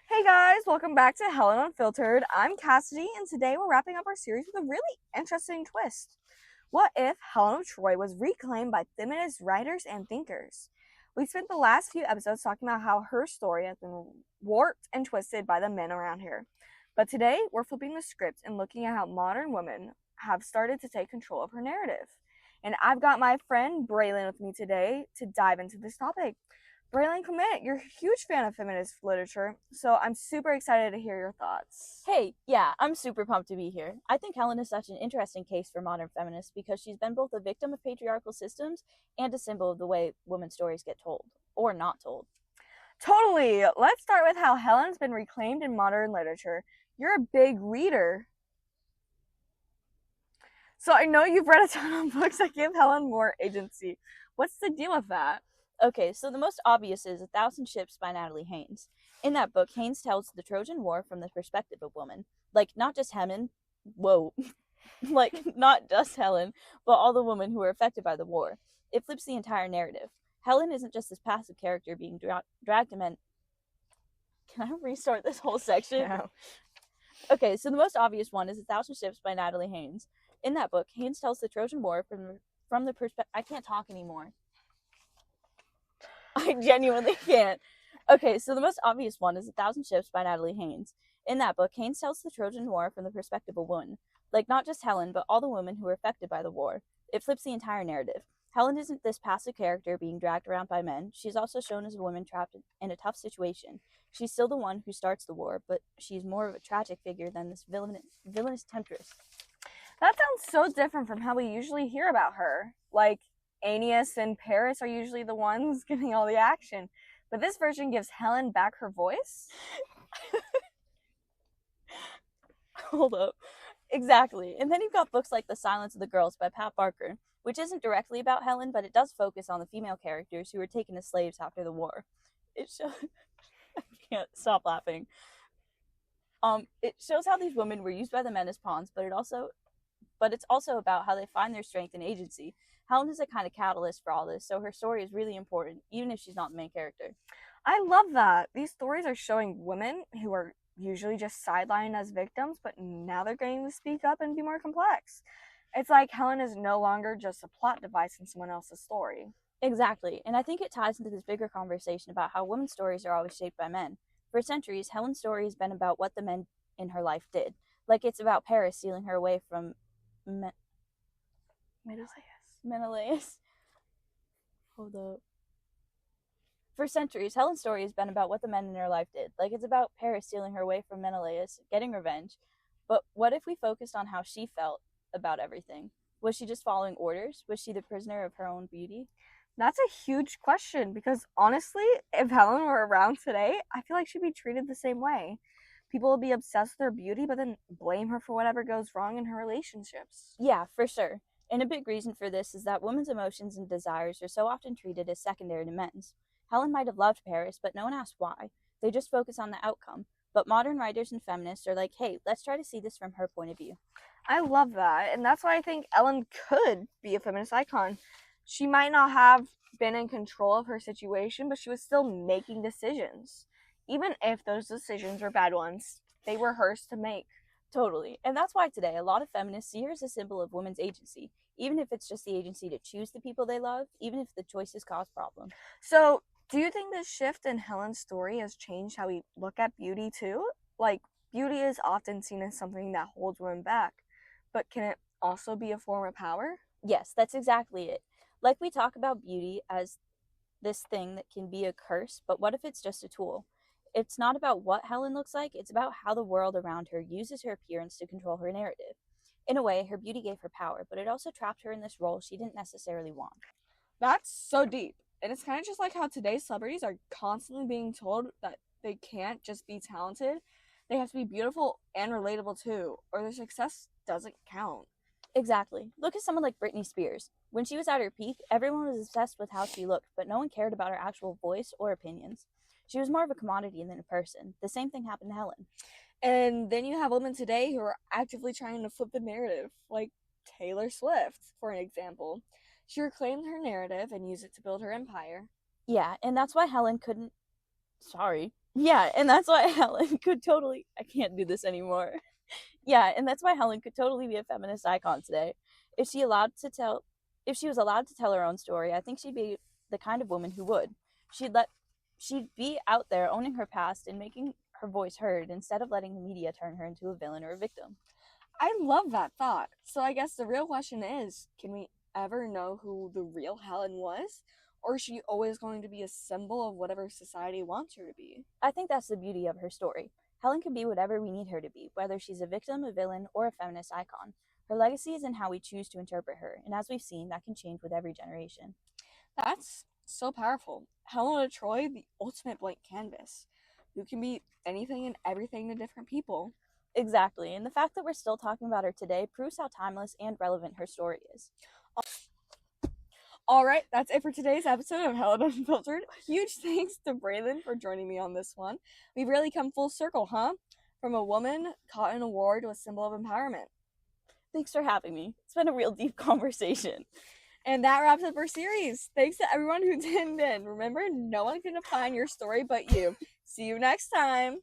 Hey guys, welcome back to Helen Unfiltered. I'm Cassidy, and today we're wrapping up our series with a really interesting twist. What if Helen of Troy was reclaimed by feminist writers and thinkers? We spent the last few episodes talking about how her story has been warped and twisted by the men around here. But today, we're flipping the script and looking at how modern women have started to take control of her narrative. And I've got my friend Braylon with me today to dive into this topic. Braylon, Clement, you're a huge fan of feminist literature, so I'm super excited to hear your thoughts. Hey, yeah, I'm super pumped to be here. I think Helen is such an interesting case for modern feminists because she's been both a victim of patriarchal systems and a symbol of the way women's stories get told, or not told. Totally! Let's start with how Helen's been reclaimed in modern literature. You're a big reader. So I know you've read a ton of books that give Helen more agency. What's the deal with that? Okay, so the most obvious is A Thousand Ships by Natalie Haynes. In that book, Haynes tells the Trojan War from the perspective of women. Like, not just Helen, not just Helen, but all the women who were affected by the war. It flips the entire narrative. Helen isn't just this passive character being dragged to men. Can I restart this whole section? Yeah. Okay, so the most obvious one is A Thousand Ships by Natalie Haynes. In that book, Haynes tells the Trojan War from the perspective... I can't talk anymore. I genuinely can't. Okay, so the most obvious one is A Thousand Ships by Natalie Haynes. In that book, Haynes tells the Trojan War from the perspective of women. Like, not just Helen, but all the women who were affected by the war. It flips the entire narrative. Helen isn't this passive character being dragged around by men. She's also shown as a woman trapped in a tough situation. She's still the one who starts the war, but she's more of a tragic figure than this villainous temptress. That sounds so different from how we usually hear about her. Like, Aeneas and Paris are usually the ones getting all the action. But this version gives Helen back her voice? Hold up. Exactly. And then you've got books like The Silence of the Girls by Pat Barker, which isn't directly about Helen, but it does focus on the female characters who were taken as slaves after the war. It shows... I can't stop laughing. It shows how these women were used by the men as pawns, but it's also about how they find their strength and agency. Helen is a kind of catalyst for all this, so her story is really important, even if she's not the main character. I love that. These stories are showing women who are usually just sidelined as victims, but now they're getting to speak up and be more complex. It's like Helen is no longer just a plot device in someone else's story. Exactly, and I think it ties into this bigger conversation about how women's stories are always shaped by men. For centuries, Helen's story has been about what the men in her life did. Like, it's about Paris stealing her away from Menelaus. Hold up. For centuries, Helen's story has been about what the men in her life did. Like, it's about Paris stealing her away from Menelaus, getting revenge. But what if we focused on how she felt about everything? Was she just following orders? Was she the prisoner of her own beauty? That's a huge question because honestly, if Helen were around today, I feel like she'd be treated the same way. People would be obsessed with her beauty, but then blame her for whatever goes wrong in her relationships. Yeah, for sure. And a big reason for this is that women's emotions and desires are so often treated as secondary to men's. Helen might have loved Paris, but no one asked why. They just focus on the outcome. But modern writers and feminists are like, hey, let's try to see this from her point of view. I love that, and that's why I think Ellen could be a feminist icon. She might not have been in control of her situation, but she was still making decisions. Even if those decisions were bad ones, they were hers to make. Totally. And that's why today a lot of feminists see her as a symbol of women's agency, even if it's just the agency to choose the people they love, even if the choices cause problems. So, do you think this shift in Helen's story has changed how we look at beauty too? Like, beauty is often seen as something that holds women back, but can it also be a form of power? Yes, that's exactly it. Like, we talk about beauty as this thing that can be a curse, but what if it's just a tool? It's not about what Helen looks like, it's about how the world around her uses her appearance to control her narrative. In a way, her beauty gave her power, but it also trapped her in this role she didn't necessarily want. That's so deep. And it's kind of just like how today's celebrities are constantly being told that they can't just be talented. They have to be beautiful and relatable too, or their success doesn't count. Exactly. Look at someone like Britney Spears. When she was at her peak, everyone was obsessed with how she looked, but no one cared about her actual voice or opinions. She was more of a commodity than a person. The same thing happened to Helen. And then you have women today who are actively trying to flip the narrative, like Taylor Swift, for an example. She reclaimed her narrative and used it to build her empire. Yeah, and that's why Helen couldn't. Sorry. Yeah, and that's why Helen could totally. I can't do this anymore. Yeah, and that's why Helen could totally be a feminist icon today. If she allowed to tell, if she was allowed to tell her own story, I think she'd be the kind of woman who would. She'd let, she'd be out there owning her past and making her voice heard instead of letting the media turn her into a villain or a victim. I love that thought. So I guess the real question is, can we ever know who the real Helen was? Or is she always going to be a symbol of whatever society wants her to be? I think that's the beauty of her story. Helen can be whatever we need her to be, whether she's a victim, a villain, or a feminist icon. Her legacy is in how we choose to interpret her, and as we've seen, that can change with every generation. That's so powerful. Helen of Troy, the ultimate blank canvas. You can be anything and everything to different people. Exactly, and the fact that we're still talking about her today proves how timeless and relevant her story is. All right, that's it for today's episode of Helen Unfiltered. Huge thanks to Braylon for joining me on this one. We've really come full circle, huh? From a woman caught in a war to a symbol of empowerment. Thanks for having me. It's been a real deep conversation. And that wraps up our series. Thanks to everyone who tuned in. Remember, no one can define your story but you. See you next time.